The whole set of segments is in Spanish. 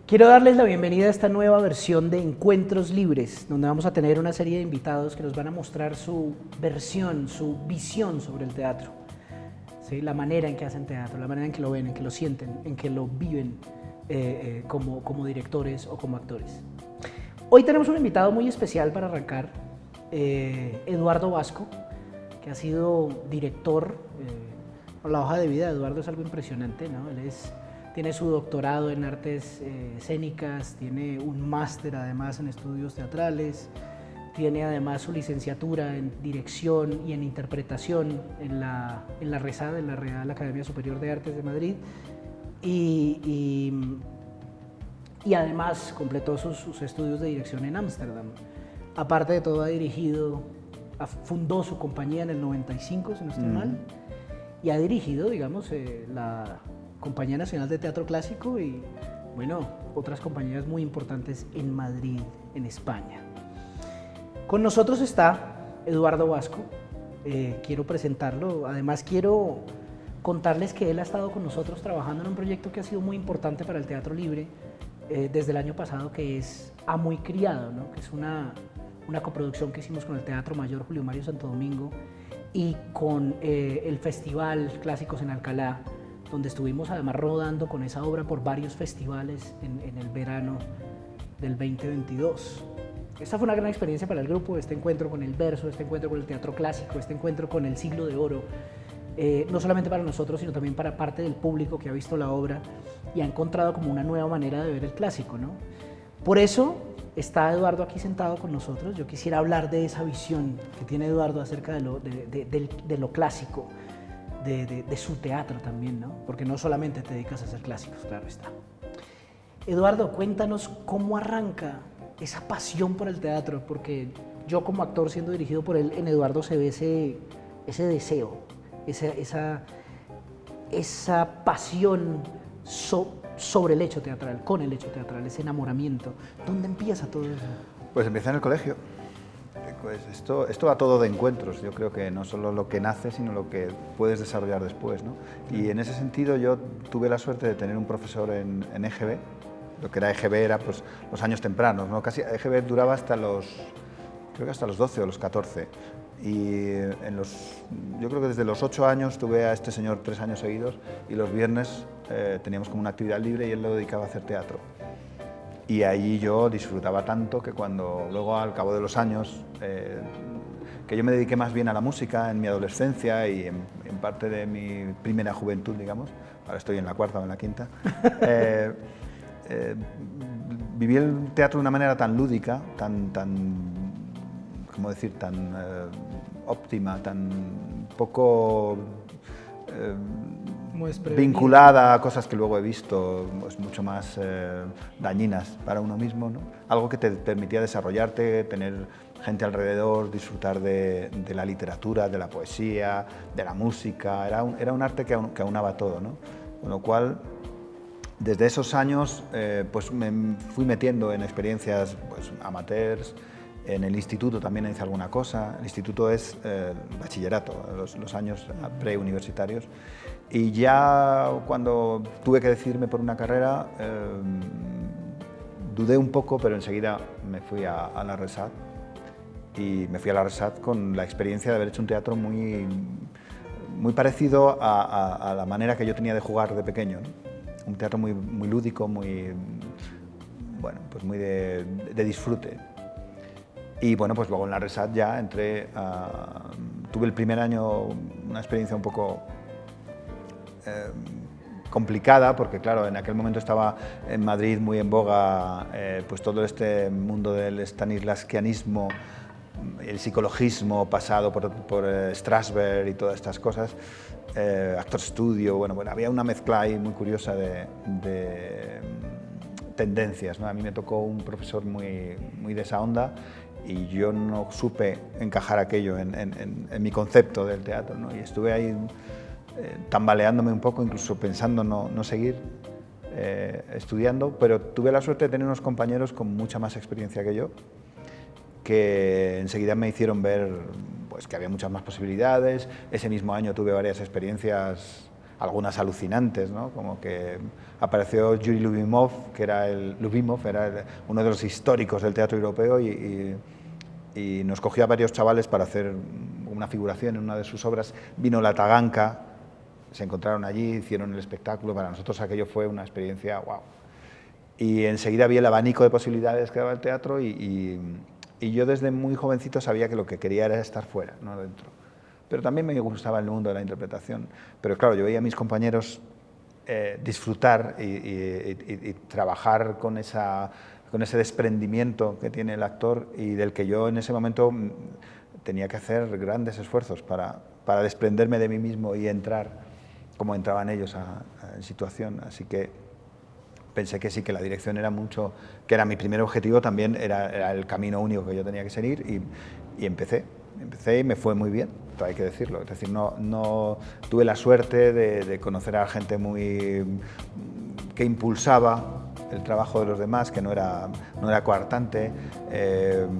Quiero darles la bienvenida a esta nueva versión de Encuentros Libres, donde vamos a tener una serie de invitados que nos van a mostrar su versión, su visión sobre el teatro. ¿Sí? La manera en que hacen teatro, la manera en que lo ven, en que lo sienten, en que lo viven como directores o como actores. Hoy tenemos un invitado muy especial para arrancar, Eduardo Vasco, que ha sido director. La hoja de vida de Eduardo es algo impresionante, ¿no? Tiene su doctorado en artes escénicas, tiene un máster además en estudios teatrales, tiene además su licenciatura en dirección y en interpretación en la RESAD, en la Real Academia Superior de Artes de Madrid, y además completó sus estudios de dirección en Ámsterdam. Aparte de todo, fundó su compañía en el 95, si no estoy mal, y ha dirigido, digamos, la Compañía Nacional de Teatro Clásico y, bueno, otras compañías muy importantes en Madrid, en España. Con nosotros está Eduardo Vasco. Quiero presentarlo. Además, quiero contarles que él ha estado con nosotros trabajando en un proyecto que ha sido muy importante para el teatro libre desde el año pasado, que es Amo y Criado, ¿no? Que es una coproducción que hicimos con el Teatro Mayor Julio Mario Santo Domingo y con el Festival Clásicos en Alcalá, donde estuvimos además rodando con esa obra por varios festivales en el verano del 2022. Esta fue una gran experiencia para el grupo, este encuentro con el verso, este encuentro con el teatro clásico, este encuentro con el siglo de oro, no solamente para nosotros, sino también para parte del público que ha visto la obra y ha encontrado como una nueva manera de ver el clásico, ¿no? Por eso está Eduardo aquí sentado con nosotros. Yo quisiera hablar de esa visión que tiene Eduardo acerca de lo clásico, de su teatro también, ¿no? Porque no solamente te dedicas a hacer clásicos, claro está. Eduardo, cuéntanos cómo arranca esa pasión por el teatro, porque yo como actor siendo dirigido por él, en Eduardo se ve ese deseo, esa pasión sobre el hecho teatral, con el hecho teatral, ese enamoramiento. ¿Dónde empieza todo eso? Pues empieza en el colegio. Pues esto va todo de encuentros. Yo creo que no solo lo que nace, sino lo que puedes desarrollar después, ¿no? Y en ese sentido yo tuve la suerte de tener un profesor en EGB. Lo que era EGB era pues, los años tempranos, ¿no? Casi EGB duraba hasta los 12 o los 14. Y yo creo que desde los 8 años tuve a este señor 3 años seguidos y los viernes teníamos como una actividad libre y él lo dedicaba a hacer teatro. Y ahí yo disfrutaba tanto que cuando luego al cabo de los años, que yo me dediqué más bien a la música en mi adolescencia y en parte de mi primera juventud, digamos, ahora estoy en la cuarta o en la quinta, viví el teatro de una manera tan lúdica, tan óptima, tan poco vinculada a cosas que luego he visto pues, mucho más dañinas para uno mismo, ¿no? Algo que te permitía desarrollarte, tener gente alrededor, disfrutar de la literatura, de la poesía, de la música. Era un arte que aunaba todo, ¿no? Con lo cual, desde esos años pues me fui metiendo en experiencias pues, amateurs. En el instituto también hice alguna cosa. El instituto es bachillerato, los años preuniversitarios. Y ya cuando tuve que decidirme por una carrera, dudé un poco, pero enseguida me fui a la RESAD. Y me fui a la RESAD con la experiencia de haber hecho un teatro muy parecido a la manera que yo tenía de jugar de pequeño, ¿no? Un teatro muy lúdico, muy de disfrute. Y bueno, pues luego en la RESAD ya entré, tuve el primer año una experiencia un poco complicada, porque claro, en aquel momento estaba en Madrid muy en boga pues todo este mundo del stanislavskianismo, el psicologismo pasado por Strasberg y todas estas cosas, Actor Studio, bueno, había una mezcla ahí muy curiosa de tendencias, ¿no? A mí me tocó un profesor muy de esa onda y yo no supe encajar aquello en mi concepto del teatro, ¿no? Y estuve ahí tambaleándome un poco, incluso pensando no seguir estudiando, pero tuve la suerte de tener unos compañeros con mucha más experiencia que yo, que enseguida me hicieron ver pues, que había muchas más posibilidades. Ese mismo año tuve varias experiencias algunas alucinantes, ¿no? Como que apareció Yuri Lubimov, que era uno de los históricos del teatro europeo, y nos cogió a varios chavales para hacer una figuración en una de sus obras. Vino la Taganka, se encontraron allí, hicieron el espectáculo. Para nosotros aquello fue una experiencia wow. Y enseguida vi el abanico de posibilidades que daba el teatro, y yo desde muy jovencito sabía que lo que quería era estar fuera, no dentro. Pero también me gustaba el mundo de la interpretación. Pero claro, yo veía a mis compañeros disfrutar y trabajar con ese desprendimiento que tiene el actor, y del que yo en ese momento tenía que hacer grandes esfuerzos para desprenderme de mí mismo y entrar como entraban ellos en situación. Así que pensé que sí, que la dirección era mucho, que era mi primer objetivo, también era el camino único que yo tenía que seguir, y empecé y me fue muy bien, hay que decirlo. Es decir, no tuve la suerte de conocer a gente que impulsaba el trabajo de los demás, que no era coartante,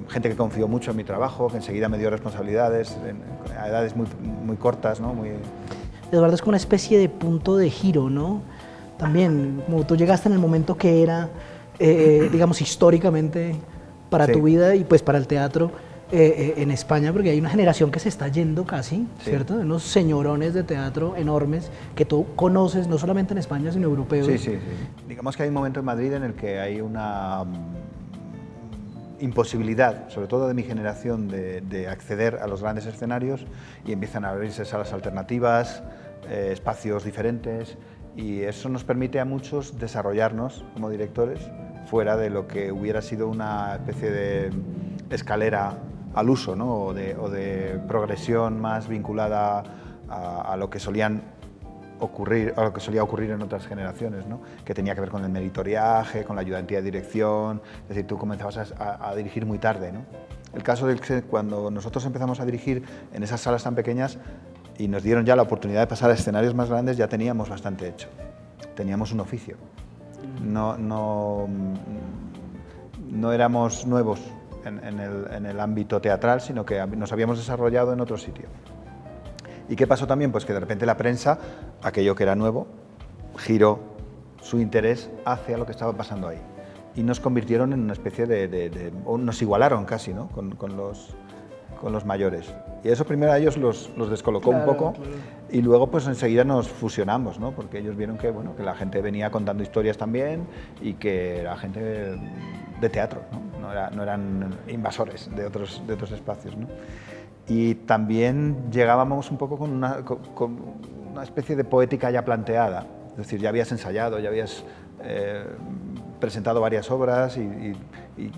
gente que confió mucho en mi trabajo, que enseguida me dio responsabilidades a edades muy cortas, ¿no? Eduardo, es como una especie de punto de giro, ¿no? También, como tú llegaste en el momento que era, digamos, históricamente para tu vida y pues para el teatro en España, porque hay una generación que se está yendo casi, ¿cierto? De unos señorones de teatro enormes que tú conoces, no solamente en España, sino europeos. Sí. Digamos que hay un momento en Madrid en el que hay una imposibilidad, sobre todo de mi generación, de acceder a los grandes escenarios, y empiezan a abrirse salas alternativas, espacios diferentes, y eso nos permite a muchos desarrollarnos como directores fuera de lo que hubiera sido una especie de escalera al uso, ¿no? o de progresión más vinculada a lo que solía ocurrir en otras generaciones, ¿no? Que tenía que ver con el meritoriaje, con la ayudantía de dirección. Es decir, tú comenzabas a dirigir muy tarde, ¿no? El caso de que cuando nosotros empezamos a dirigir en esas salas tan pequeñas y nos dieron ya la oportunidad de pasar a escenarios más grandes, ya teníamos bastante hecho. Teníamos un oficio. No éramos nuevos en el ámbito teatral, sino que nos habíamos desarrollado en otro sitio. ¿Y qué pasó también? Pues que de repente la prensa, aquello que era nuevo, giró su interés hacia lo que estaba pasando ahí. Y nos convirtieron en una especie o nos igualaron casi, ¿no? con los mayores. Y eso primero a ellos los descolocó un poco, y luego pues enseguida nos fusionamos, ¿no? Porque ellos vieron que, bueno, que la gente venía contando historias también, y que era gente de teatro, ¿no? No eran invasores de otros espacios, ¿no? Y también llegábamos un poco con una especie de poética ya planteada, es decir, ya habías ensayado, ya habías presentado varias obras, y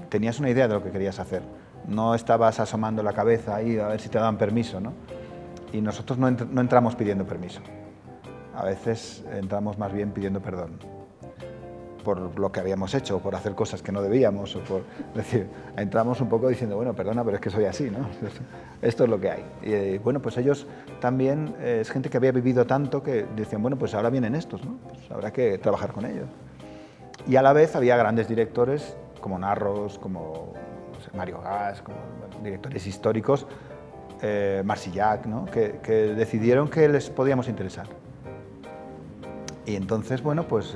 tenías una idea de lo que querías hacer. No estabas asomando la cabeza ahí a ver si te daban permiso, ¿no? Y nosotros no entramos pidiendo permiso. A veces entramos más bien pidiendo perdón por lo que habíamos hecho, o por hacer cosas que no debíamos, es decir, entramos un poco diciendo, bueno, perdona, pero es que soy así, ¿no? Esto es lo que hay. Y bueno, pues ellos también, es gente que había vivido tanto que decían, bueno, pues ahora vienen estos, ¿no? Pues habrá que trabajar con ellos. Y a la vez había grandes directores como Narros, como Mario Gas, como directores históricos, Marsillac, ¿no? que decidieron que les podíamos interesar. Y entonces, bueno, pues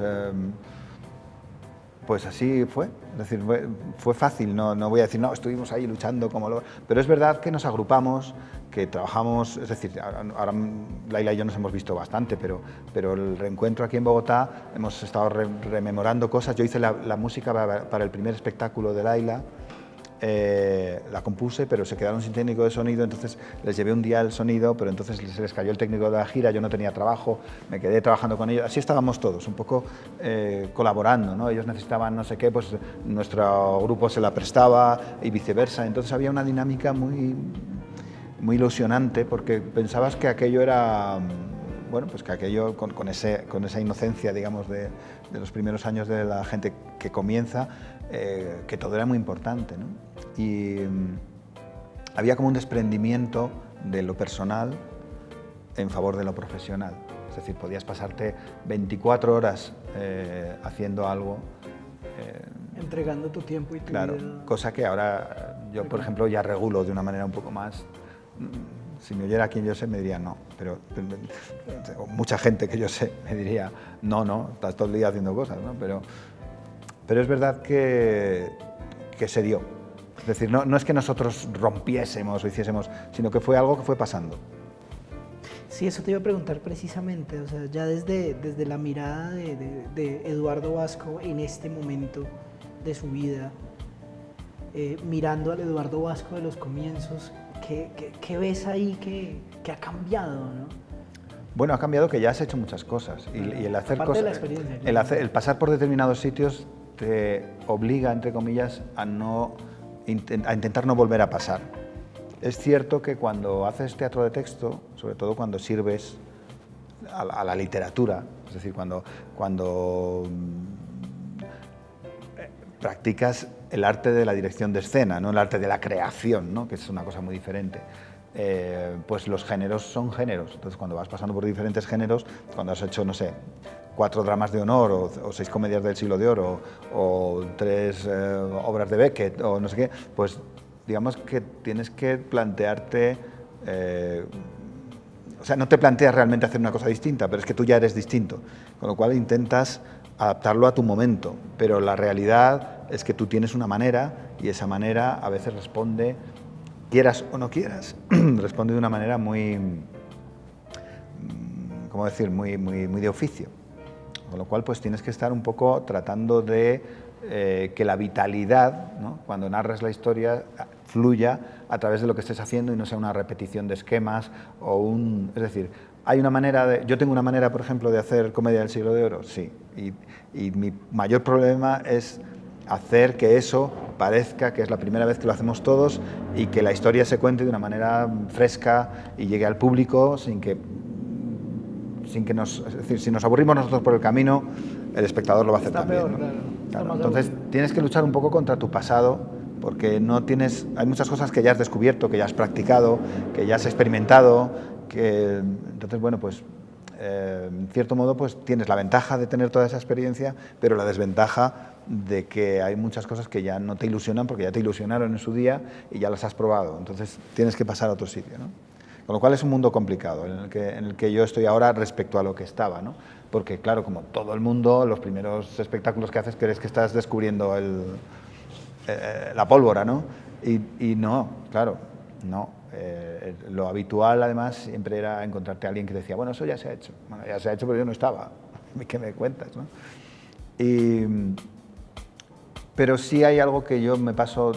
así fue. Es decir, fue fácil, no voy a decir, no, estuvimos ahí luchando pero es verdad que nos agrupamos, que trabajamos, es decir, ahora Laila y yo nos hemos visto bastante, pero el reencuentro aquí en Bogotá, hemos estado rememorando cosas. Yo hice la música para el primer espectáculo de Laila, la compuse, pero se quedaron sin técnico de sonido, entonces les llevé un día el sonido, pero entonces se les cayó el técnico de la gira, yo no tenía trabajo, me quedé trabajando con ellos, así estábamos todos, un poco colaborando, ¿no? Ellos necesitaban no sé qué, pues nuestro grupo se la prestaba y viceversa, entonces había una dinámica muy ilusionante, porque pensabas que aquello era, bueno, pues que aquello con esa inocencia, digamos, de los primeros años de la gente que comienza, que todo era muy importante, ¿no? Y había como un desprendimiento de lo personal en favor de lo profesional. Es decir, podías pasarte 24 horas haciendo algo. Entregando tu tiempo y tu vida. Cosa que ahora yo, por ejemplo, ya regulo de una manera un poco más Si me oyera quien yo sé, me diría no, pero mucha gente que yo sé me diría no, estás todo el día haciendo cosas, ¿no? Pero es verdad que se dio. Es decir, no es que nosotros rompiésemos o hiciésemos, sino que fue algo que fue pasando. Sí, eso te iba a preguntar precisamente, o sea, ya desde la mirada de Eduardo Vasco en este momento de su vida, mirando al Eduardo Vasco de los comienzos, ¿qué ves ahí que ha cambiado, ¿no? Bueno, ha cambiado que ya has hecho muchas cosas y el hacer Aparte cosas, de la experiencia, el pasar por determinados sitios te obliga, entre comillas, a intentar no volver a pasar. Es cierto que cuando haces teatro de texto, sobre todo cuando sirves a la literatura, es decir, cuando practicas el arte de la dirección de escena, no el arte de la creación, ¿no? Que es una cosa muy diferente. Pues los géneros son géneros. Entonces, cuando vas pasando por diferentes géneros, cuando has hecho, no sé, 4 dramas de honor o 6 comedias del siglo de oro o 3 obras de Beckett o no sé qué, pues digamos que tienes que plantearte, o sea, no te planteas realmente hacer una cosa distinta, pero es que tú ya eres distinto, con lo cual intentas adaptarlo a tu momento, pero la realidad es que tú tienes una manera y esa manera a veces responde, quieras o no quieras, responde de una manera muy, ¿cómo decir?, muy de oficio, con lo cual pues tienes que estar un poco tratando de que la vitalidad, ¿no?, cuando narres la historia, fluya a través de lo que estés haciendo y no sea una repetición de esquemas o es decir, hay una manera yo tengo una manera, por ejemplo, de hacer comedia del siglo de oro, sí, y mi mayor problema es hacer que eso parezca que es la primera vez que lo hacemos todos y que la historia se cuente de una manera fresca y llegue al público sin que es decir, si nos aburrimos nosotros por el camino, el espectador lo va a hacer también, peor, ¿no? Claro. Entonces tienes que luchar un poco contra tu pasado, porque hay muchas cosas que ya has descubierto, que ya has practicado, que ya has experimentado, entonces bueno, pues en cierto modo pues tienes la ventaja de tener toda esa experiencia, pero la desventaja de que hay muchas cosas que ya no te ilusionan porque ya te ilusionaron en su día y ya las has probado, entonces tienes que pasar a otro sitio, ¿no? Con lo cual es un mundo complicado en el que yo estoy ahora respecto a lo que estaba, ¿no? Porque claro, como todo el mundo, los primeros espectáculos que haces crees que estás descubriendo la pólvora, ¿no? Y no, claro, no. Lo habitual además siempre era encontrarte a alguien que decía, bueno, eso ya se ha hecho. Bueno, ya se ha hecho, pero yo no estaba. ¿Qué me cuentas, no? Pero sí hay algo que yo me paso,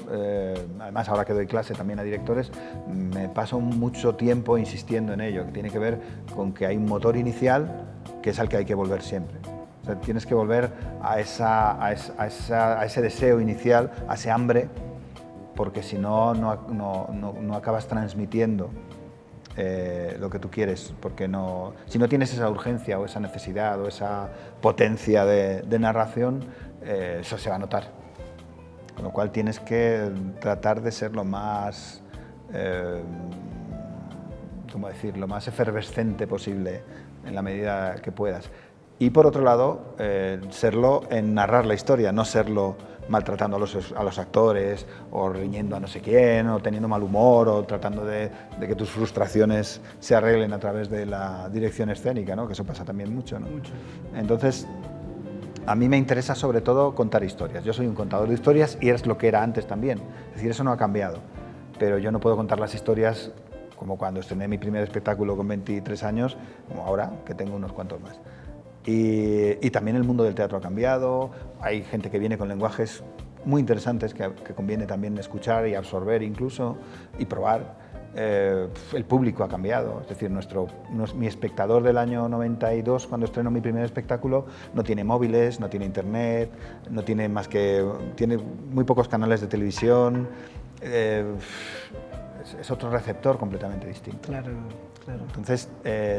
además ahora que doy clase también a directores, me paso mucho tiempo insistiendo en ello, que tiene que ver con que hay un motor inicial que es al que hay que volver siempre. O sea, tienes que volver a ese deseo inicial, a ese hambre, porque si no acabas transmitiendo lo que tú quieres, porque si no tienes esa urgencia o esa necesidad o esa potencia de narración, eso se va a notar. Con lo cual tienes que tratar de ser lo más, ¿cómo decir?, lo más efervescente posible en la medida que puedas. Y por otro lado, serlo en narrar la historia, no serlo maltratando a los actores o riñendo a no sé quién o teniendo mal humor o tratando de que tus frustraciones se arreglen a través de la dirección escénica, ¿no? Que eso pasa también mucho, ¿no? Mucho. Entonces, a mí me interesa sobre todo contar historias. Yo soy un contador de historias y es lo que era antes también. Es decir, eso no ha cambiado. Pero yo no puedo contar las historias como cuando estrené mi primer espectáculo con 23 años, como ahora, que tengo unos cuantos más. Y también el mundo del teatro ha cambiado. Hay gente que viene con lenguajes muy interesantes que conviene también escuchar y absorber incluso y probar. El público ha cambiado, es decir, mi espectador del año 92, cuando estreno mi primer espectáculo, no tiene móviles, no tiene internet, tiene muy pocos canales de televisión, es otro receptor completamente distinto. Claro. Entonces,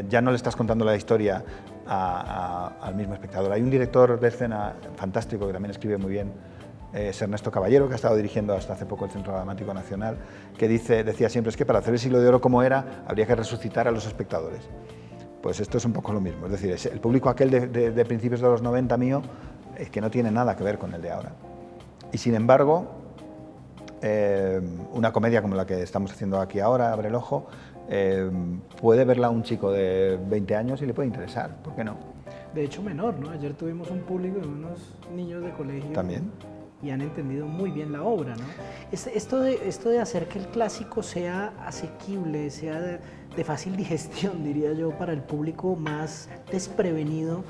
ya no le estás contando la historia al mismo espectador. Hay un director de escena fantástico que también escribe muy bien, es Ernesto Caballero, que ha estado dirigiendo hasta hace poco el Centro Dramático Nacional, que decía siempre, es que para hacer el siglo de oro como era, habría que resucitar a los espectadores. Pues esto es un poco lo mismo, es decir, el público aquel de principios de los 90 mío, es que no tiene nada que ver con el de ahora. Y sin embargo, una comedia como la que estamos haciendo aquí ahora, Abre el ojo, puede verla un chico de 20 años y le puede interesar, ¿por qué no? De hecho, menor, ¿no? Ayer tuvimos un público de unos niños de colegio. También. Y han entendido muy bien la obra, ¿no? Esto de hacer que el clásico sea asequible, sea de fácil digestión, diría yo, para el público más desprevenido,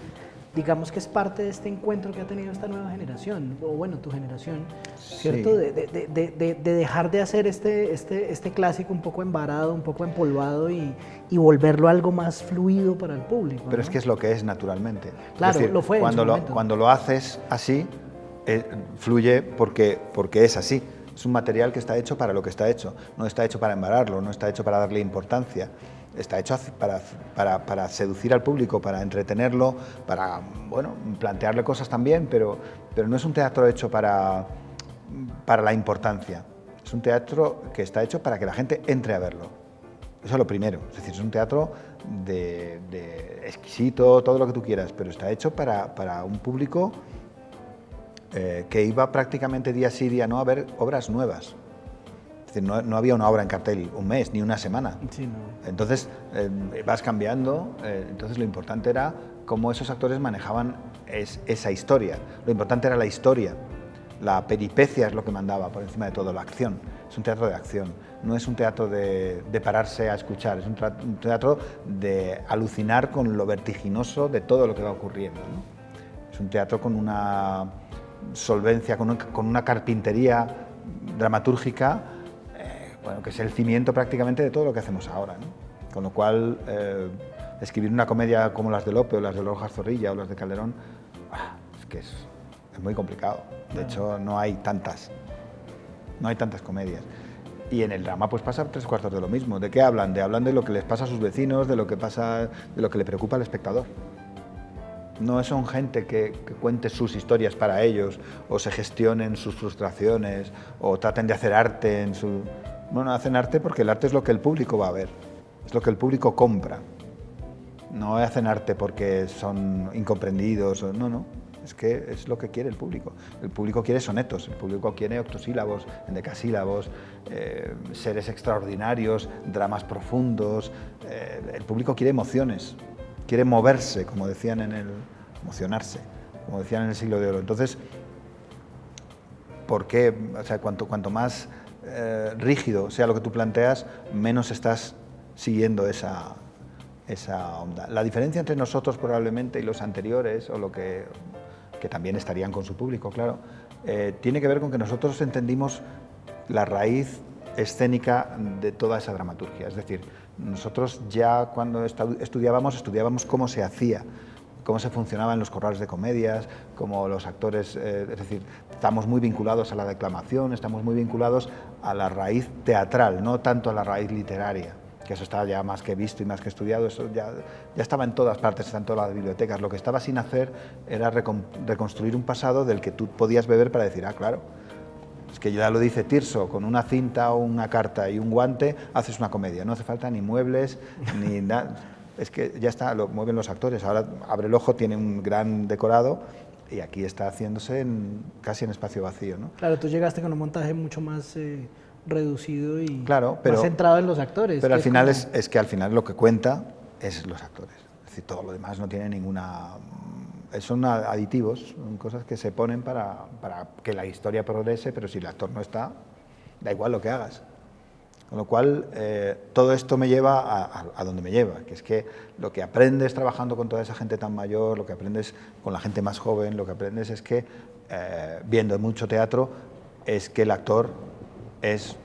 digamos que es parte de este encuentro que ha tenido esta nueva generación, o bueno, tu generación, ¿cierto? Sí. De dejar de hacer este clásico un poco embarado, un poco empolvado y volverlo algo más fluido para el público. Pero ¿no? es que es lo que es naturalmente. Claro, es decir, lo fue en su momento. cuando lo haces así, fluye porque es así. Es un material que está hecho para lo que está hecho. No está hecho para embararlo, no está hecho para darle importancia. Está hecho para seducir al público, para entretenerlo, para, bueno, plantearle cosas también, pero no es un teatro hecho para la importancia. Es un teatro que está hecho para que la gente entre a verlo. Eso es lo primero. Es decir, es un teatro de exquisito, todo lo que tú quieras, pero está hecho para un público que iba prácticamente día sí, día no a ver obras nuevas. Es decir, no había una obra en cartel un mes, ni una semana. Sí, no. Entonces, vas cambiando, entonces lo importante era cómo esos actores manejaban esa historia. Lo importante era la historia. La peripecia es lo que mandaba por encima de todo, la acción. Es un teatro de acción, no es un teatro de pararse a escuchar, es un teatro de alucinar con lo vertiginoso de todo lo que va ocurriendo, ¿no? Es un teatro con una solvencia, con una carpintería dramatúrgica, bueno, que es el cimiento prácticamente de todo lo que hacemos ahora, ¿no? Con lo cual, escribir una comedia como las de Lope o las de Rojas Zorrilla o las de Calderón, es que es muy complicado. De hecho, no hay tantas comedias. Y en el drama pues pasa 3/4 de lo mismo. ¿De qué hablan? Hablan de lo que les pasa a sus vecinos, de lo que le preocupa al espectador. No son gente que cuente sus historias para ellos, o se gestionen sus frustraciones, o traten de hacer arte en su... Bueno, hacen arte porque el arte es lo que el público va a ver, es lo que el público compra. No hacen arte porque son incomprendidos, no. Es que es lo que quiere el público. El público quiere sonetos, el público quiere octosílabos, endecasílabos, seres extraordinarios, dramas profundos. El público quiere emociones, quiere moverse, como decían emocionarse, como decían en el Siglo de Oro. Entonces, ¿por qué? O sea, cuanto más rígido sea lo que tú planteas, menos estás siguiendo esa onda. La diferencia entre nosotros probablemente y los anteriores, o lo que también estarían con su público, claro, tiene que ver con que nosotros entendimos la raíz escénica de toda esa dramaturgia. Es decir, nosotros ya cuando estudiábamos cómo se hacía, cómo se funcionaba en los corrales de comedias, cómo los actores, es decir, estamos muy vinculados a la declamación, estamos muy vinculados a la raíz teatral, no tanto a la raíz literaria, que eso está ya más que visto y más que estudiado, eso ya estaba en todas partes, está en todas las bibliotecas. Lo que estaba sin hacer era reconstruir un pasado del que tú podías beber para decir, claro, es que ya lo dice Tirso, con una cinta o una carta y un guante haces una comedia, no hace falta ni muebles, ni nada, es que ya está, lo mueven los actores. Ahora Abre el Ojo tiene un gran decorado y aquí está haciéndose casi en espacio vacío, ¿no? Claro, tú llegaste con un montaje mucho más reducido y claro, pero, más centrado en los actores. Pero al final es que al final lo que cuenta es los actores. Es decir, todo lo demás no tiene ninguna... Son aditivos, son cosas que se ponen para que la historia progrese, pero si el actor no está, da igual lo que hagas. Con lo cual, todo esto me lleva a donde me lleva, que es que lo que aprendes trabajando con toda esa gente tan mayor, lo que aprendes con la gente más joven, lo que aprendes es que, viendo mucho teatro, es que el actor es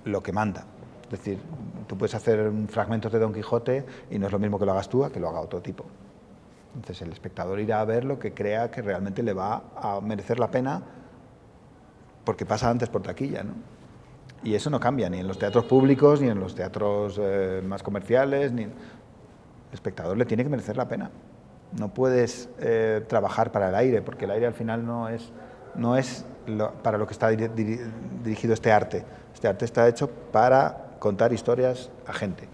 lo que manda. Es decir, tú puedes hacer fragmentos de Don Quijote y no es lo mismo que lo hagas tú a que lo haga otro tipo. Entonces el espectador irá a ver lo que crea que realmente le va a merecer la pena porque pasa antes por taquilla, ¿no? Y eso no cambia ni en los teatros públicos, ni en los teatros más comerciales, ni... El espectador le tiene que merecer la pena. No puedes trabajar para el aire, porque el aire al final no es para lo que está dirigido este arte. Este arte está hecho para contar historias a gente.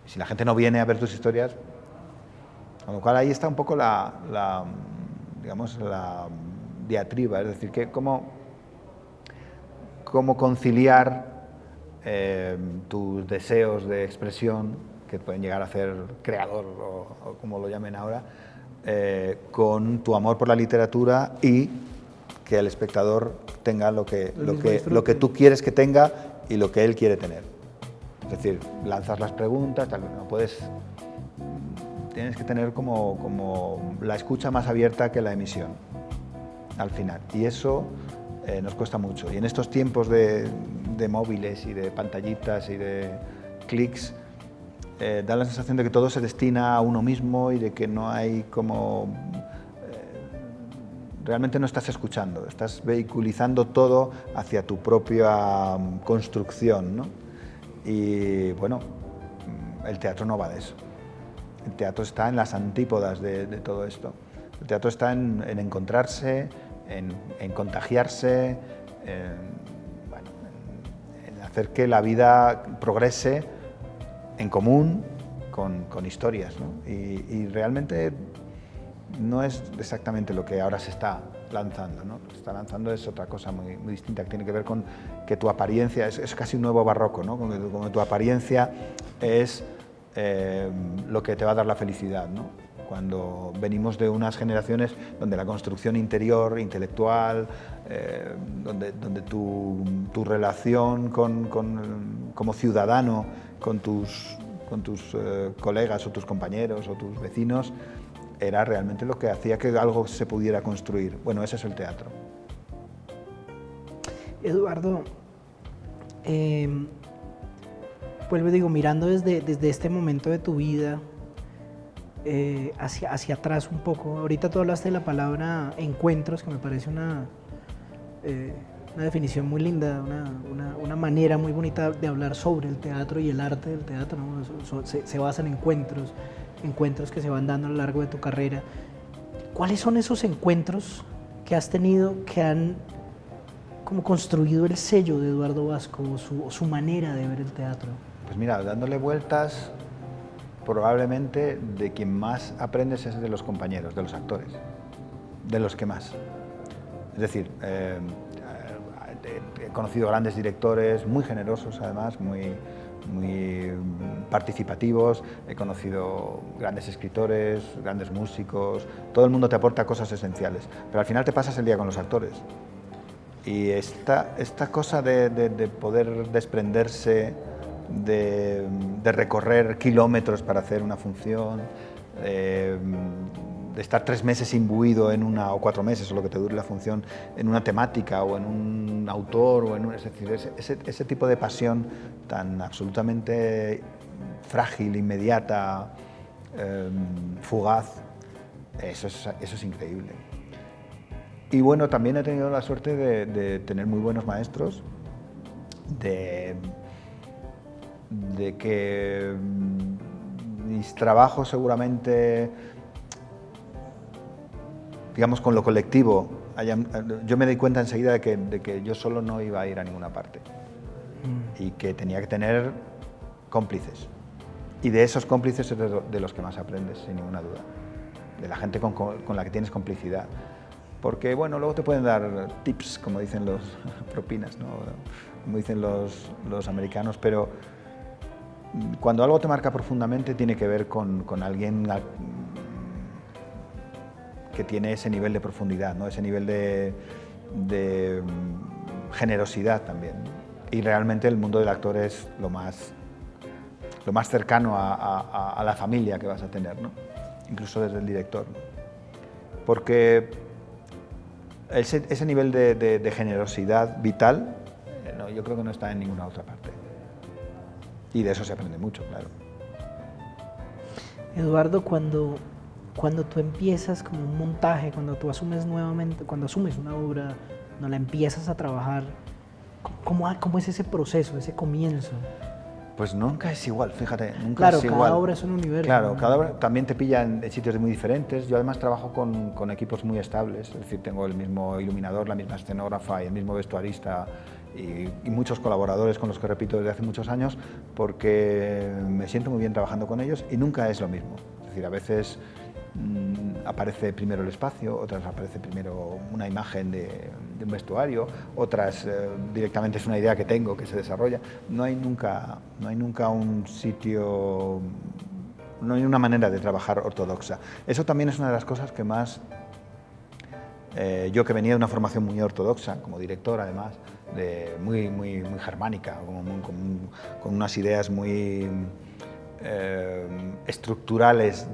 Y si la gente no viene a ver tus historias, con lo cual ahí está un poco la diatriba, es decir, que cómo conciliar tus deseos de expresión, que pueden llegar a ser creador o como lo llamen ahora, con tu amor por la literatura y que el espectador tenga lo que tú quieres que tenga y lo que él quiere tener. Es decir, lanzas las preguntas, no puedes... Tienes que tener como la escucha más abierta que la emisión, al final. Y eso nos cuesta mucho. Y en estos tiempos de móviles y de pantallitas y de clics, da la sensación de que todo se destina a uno mismo y de que no hay como... realmente no estás escuchando, estás vehiculizando todo hacia tu propia construcción, ¿no? Y bueno, el teatro no va de eso. El teatro está en las antípodas de todo esto. El teatro está en encontrarse, en contagiarse, en hacer que la vida progrese en común con historias, ¿no? Y realmente no es exactamente lo que ahora se está lanzando, ¿no? Lo que se está lanzando es otra cosa muy distinta, que tiene que ver con que tu apariencia, es casi un nuevo barroco, ¿no? Como tu apariencia es lo que te va a dar la felicidad, ¿no? Cuando venimos de unas generaciones donde la construcción interior, intelectual, donde tu relación como ciudadano con tus colegas o tus compañeros o tus vecinos era realmente lo que hacía que algo se pudiera construir. Bueno, ese es el teatro. Eduardo, vuelvo y digo, mirando desde este momento de tu vida hacia atrás un poco, ahorita tú hablaste de la palabra encuentros, que me parece una definición muy linda, una manera muy bonita de hablar sobre el teatro y el arte del teatro, ¿no? Se basa en encuentros que se van dando a lo largo de tu carrera. ¿Cuáles son esos encuentros que has tenido que han como construido el sello de Eduardo Vasco o su manera de ver el teatro? Pues mira, dándole vueltas, probablemente de quien más aprendes es de los compañeros, de los actores, de los que más. Es decir, he conocido grandes directores, muy generosos además, muy participativos, he conocido grandes escritores, grandes músicos, todo el mundo te aporta cosas esenciales, pero al final te pasas el día con los actores. Y esta cosa de poder desprenderse, de recorrer kilómetros para hacer una función, de estar 3 meses imbuido en o 4 meses, o lo que te dure la función, en una temática o en un autor, es decir, ese tipo de pasión tan absolutamente frágil, inmediata, fugaz, eso es increíble. Y bueno, también he tenido la suerte de tener muy buenos maestros, de que mis trabajos seguramente, digamos, con lo colectivo, yo me di cuenta enseguida de que yo solo no iba a ir a ninguna parte y que tenía que tener cómplices. Y de esos cómplices es de los que más aprendes, sin ninguna duda, de la gente con la que tienes complicidad. Porque, bueno, luego te pueden dar tips, como dicen los propinas, ¿no? Como dicen los americanos, pero cuando algo te marca profundamente tiene que ver con alguien que tiene ese nivel de profundidad, ¿no? Ese nivel de generosidad también. Y realmente el mundo del actor es lo más cercano a la familia que vas a tener, ¿no? Incluso desde el director, ¿no? Porque ese nivel de generosidad vital, yo creo que no está en ninguna otra parte. Y de eso se aprende mucho, claro. Eduardo, cuando tú empiezas como un montaje, cuando tú asumes una obra, cuando la empiezas a trabajar, ¿cómo es ese proceso, ese comienzo? Pues nunca es igual, fíjate, nunca claro, es igual. Cada obra es un universo. Claro, ¿no? cada obra también te pilla en sitios muy diferentes. Yo además trabajo con equipos muy estables, es decir, tengo el mismo iluminador, la misma escenógrafa y el mismo vestuarista y muchos colaboradores con los que repito desde hace muchos años, porque me siento muy bien trabajando con ellos y nunca es lo mismo. Es decir, a veces aparece primero el espacio, otras aparece primero una imagen de un vestuario, otras directamente es una idea que tengo que se desarrolla. No hay nunca un sitio, no hay una manera de trabajar ortodoxa. Eso también es una de las cosas que más, yo que venía de una formación muy ortodoxa, como director además, muy germánica, con unas ideas muy estructurales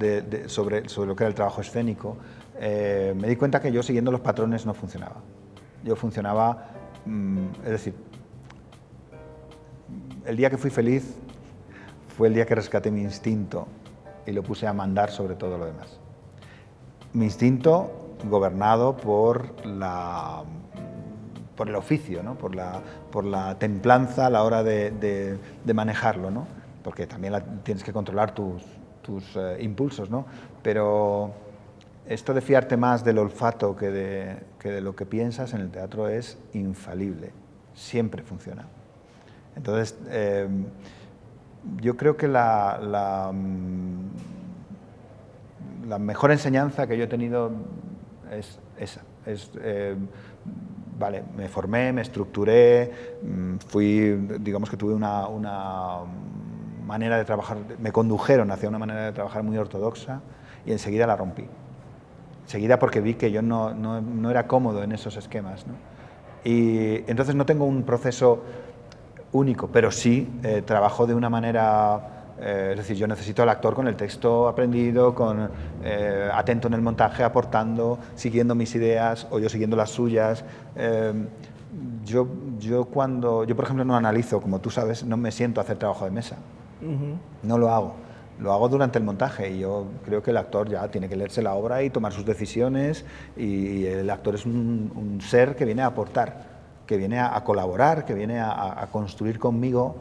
sobre lo que era el trabajo escénico, me di cuenta que yo siguiendo los patrones no funcionaba. Yo funcionaba, es decir, el día que fui feliz fue el día que rescaté mi instinto y lo puse a mandar sobre todo lo demás. Mi instinto gobernado por el oficio, ¿no? por la templanza a la hora de manejarlo, ¿no? Porque también tienes que controlar tus impulsos, ¿no? Pero esto de fiarte más del olfato que de lo que piensas en el teatro es infalible, siempre funciona. Entonces, yo creo que la mejor enseñanza que yo he tenido es esa. Vale, me formé, me estructuré, digamos que tuve una manera de trabajar, me condujeron hacia una manera de trabajar muy ortodoxa y enseguida la rompí. Enseguida porque vi que yo no era cómodo en esos esquemas, ¿no? Y entonces no tengo un proceso único, pero sí trabajo de una manera... es decir, yo necesito al actor con el texto aprendido, atento en el montaje, aportando, siguiendo mis ideas o yo siguiendo las suyas. Yo, por ejemplo, no analizo, como tú sabes, no me siento a hacer trabajo de mesa. No lo hago. Lo hago durante el montaje y yo creo que el actor ya tiene que leerse la obra y tomar sus decisiones y el actor es un ser que viene a aportar, que viene a colaborar, que viene a construir conmigo.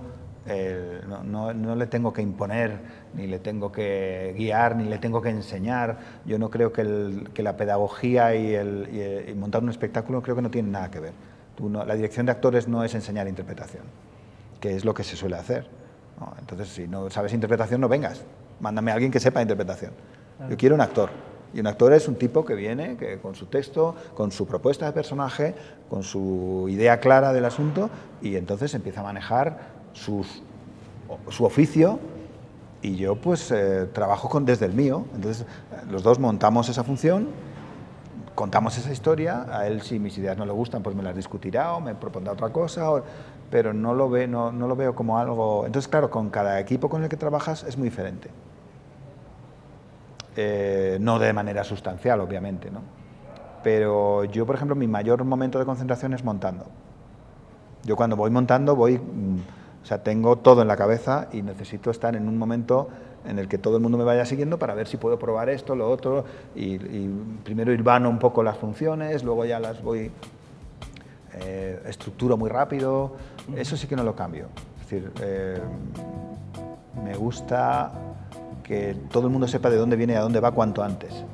No le tengo que imponer, ni le tengo que guiar, ni le tengo que enseñar. Yo no creo que la pedagogía y montar un espectáculo creo que no tienen nada que ver. La dirección de actores no es enseñar interpretación, que es lo que se suele hacer, ¿no? Entonces, si no sabes interpretación, no vengas. Mándame a alguien que sepa interpretación. Yo quiero un actor. Y un actor es un tipo que viene con su texto, con su propuesta de personaje, con su idea clara del asunto y entonces empieza a manejar su oficio y yo pues trabajo desde el mío. Entonces los dos montamos esa función, contamos esa historia, a él si mis ideas no le gustan pues me las discutirá o me propondrá otra cosa, pero no lo veo como algo... Entonces claro, con cada equipo con el que trabajas es muy diferente. No de manera sustancial, obviamente, ¿no? Pero yo, por ejemplo, mi mayor momento de concentración es montando. Yo cuando voy montando o sea, tengo todo en la cabeza y necesito estar en un momento en el que todo el mundo me vaya siguiendo para ver si puedo probar esto, lo otro, y primero hilvano un poco las funciones, luego ya las voy estructuro muy rápido. Eso sí que no lo cambio. Es decir, me gusta que todo el mundo sepa de dónde viene y a dónde va cuanto antes,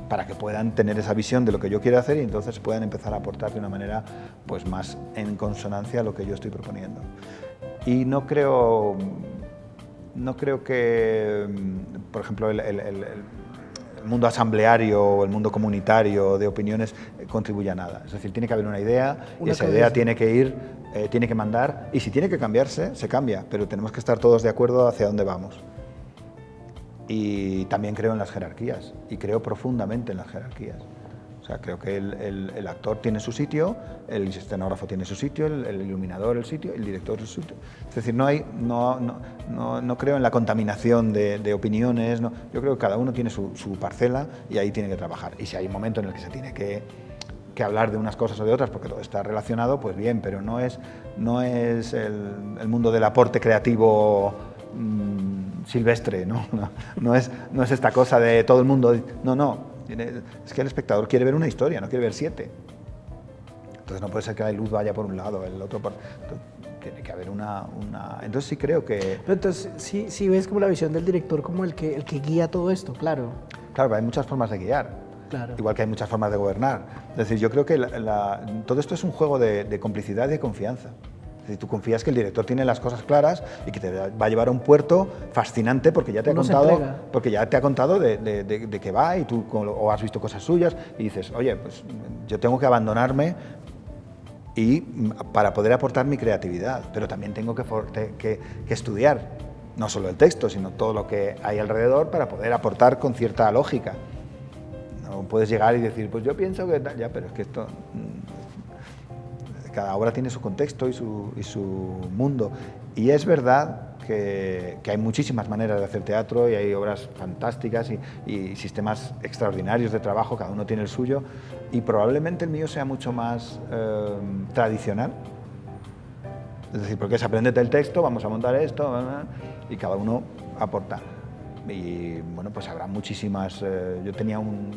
para que puedan tener esa visión de lo que yo quiero hacer y entonces puedan empezar a aportar de una manera pues, más en consonancia a lo que yo estoy proponiendo. Y no creo que, por ejemplo, el mundo asambleario o el mundo comunitario de opiniones contribuya a nada. Es decir, tiene que haber una idea y esa idea tiene que mandar y si tiene que cambiarse, se cambia, pero tenemos que estar todos de acuerdo hacia dónde vamos. Y también creo en las jerarquías y creo profundamente en las jerarquías. O sea, creo que el actor tiene su sitio, el escenógrafo tiene su sitio, el iluminador el sitio, el director el sitio. Es decir, no creo en la contaminación de opiniones. No. Yo creo que cada uno tiene su parcela y ahí tiene que trabajar. Y si hay un momento en el que se tiene que hablar de unas cosas o de otras porque todo está relacionado, pues bien, pero no es el mundo del aporte creativo silvestre, ¿no? No es esta cosa de todo el mundo. No. Es que el espectador quiere ver una historia, no quiere ver 7. Entonces no puede ser que la luz vaya por un lado, el otro por... Tiene que haber una... Entonces sí creo que... Pero entonces sí ves como la visión del director como el que guía todo esto, claro. Claro, hay muchas formas de guiar. Claro. Igual que hay muchas formas de gobernar. Es decir, yo creo que todo esto es un juego de complicidad y de confianza. Es decir, tú confías que el director tiene las cosas claras y que te va a llevar a un puerto fascinante porque ya te ha contado de qué va y tú o has visto cosas suyas y dices, oye, pues yo tengo que abandonarme para poder aportar mi creatividad, pero también tengo que estudiar no solo el texto, sino todo lo que hay alrededor para poder aportar con cierta lógica. No puedes llegar y decir, pues yo pienso que ya, pero es que esto... Cada obra tiene su contexto y su mundo. Y es verdad que hay muchísimas maneras de hacer teatro y hay obras fantásticas y sistemas extraordinarios de trabajo, cada uno tiene el suyo, y probablemente el mío sea mucho más tradicional. Es decir, porque se aprende el texto, vamos a montar esto, y cada uno aporta. Y bueno, pues habrá muchísimas... yo tenía un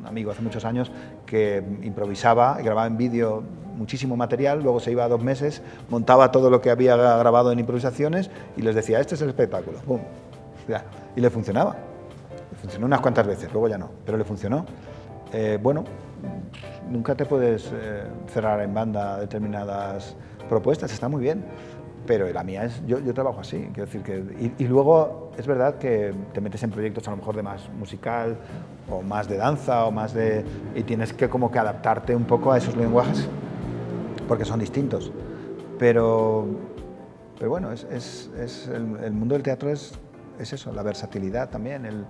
amigo hace muchos años que improvisaba y grababa en vídeo muchísimo material, luego se iba a 2 meses, montaba todo lo que había grabado en improvisaciones y les decía, este es el espectáculo, ¡pum! Ya. Y le funcionaba. Le funcionó unas cuantas veces, luego ya no, pero le funcionó. Bueno, nunca te puedes cerrar en banda determinadas propuestas, está muy bien, pero la mía es, yo trabajo así, quiero decir que... Y luego es verdad que te metes en proyectos a lo mejor de más musical, o más de danza, o más de... y tienes que como que adaptarte un poco a esos lenguajes, porque son distintos. Pero bueno, el mundo del teatro es eso, la versatilidad también.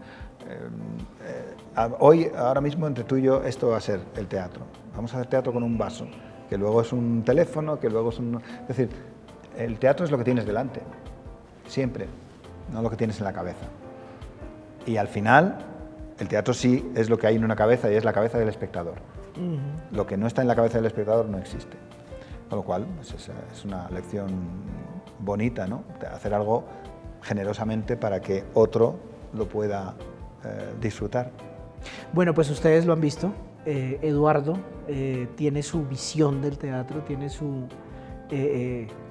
Ahora mismo, entre tú y yo, esto va a ser el teatro. Vamos a hacer teatro con un vaso, que luego es un teléfono, que luego es un... Es decir, el teatro es lo que tienes delante, siempre, no lo que tienes en la cabeza. Y al final, el teatro sí es lo que hay en una cabeza y es la cabeza del espectador. Lo que no está en la cabeza del espectador no existe. Con lo cual, pues es una lección bonita, ¿no? De hacer algo generosamente para que otro lo pueda disfrutar. Bueno, pues ustedes lo han visto. Eduardo tiene su visión del teatro, tiene su...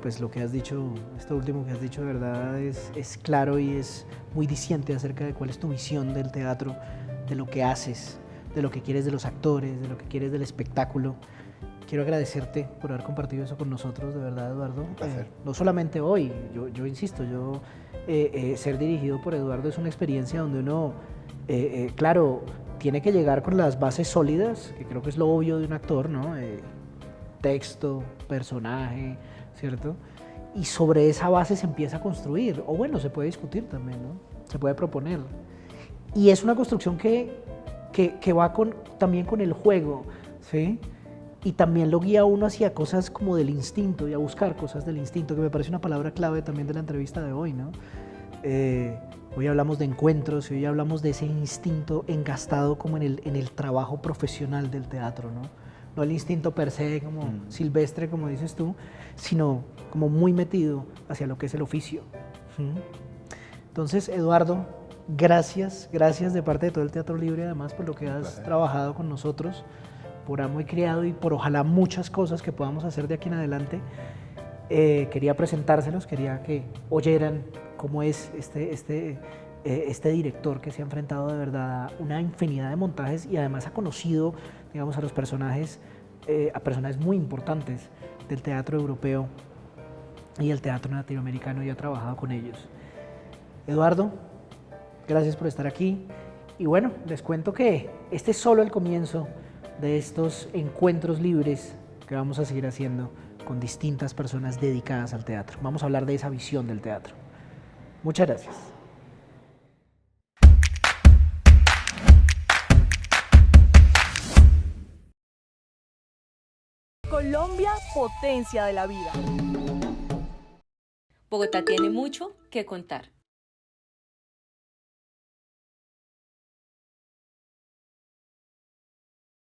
pues lo que has dicho, esto último que has dicho, de verdad es claro y es muy diciente acerca de cuál es tu visión del teatro, de lo que haces, de lo que quieres de los actores, de lo que quieres del espectáculo. Quiero agradecerte por haber compartido eso con nosotros, de verdad, Eduardo. Un placer. No solamente hoy, yo insisto, ser dirigido por Eduardo es una experiencia donde uno, claro, tiene que llegar con las bases sólidas, que creo que es lo obvio de un actor, ¿no? Texto, personaje, ¿cierto? Y sobre esa base se empieza a construir, o bueno, se puede discutir también, ¿no? Se puede proponer. Y es una construcción que va también con el juego, ¿sí? Y también lo guía a uno hacia cosas como del instinto y a buscar cosas del instinto, que me parece una palabra clave también de la entrevista de hoy, ¿no? Hoy hablamos de encuentros y hoy hablamos de ese instinto engastado como en el trabajo profesional del teatro, ¿no? No el instinto per se, como silvestre, como dices tú, sino como muy metido hacia lo que es el oficio. Entonces, Eduardo, gracias de parte de todo el Teatro Libre, además, por lo que has trabajado con nosotros, por Amo y Criado y por ojalá muchas cosas que podamos hacer de aquí en adelante. Quería presentárselos, quería que oyeran cómo es este director que se ha enfrentado de verdad a una infinidad de montajes y además ha conocido, digamos, a los personajes, a personajes muy importantes del teatro europeo y el teatro latinoamericano y ha trabajado con ellos. Eduardo, gracias por estar aquí y bueno, les cuento que este es solo el comienzo de estos encuentros libres que vamos a seguir haciendo con distintas personas dedicadas al teatro. Vamos a hablar de esa visión del teatro. Muchas gracias. Colombia, potencia de la vida. Bogotá tiene mucho que contar.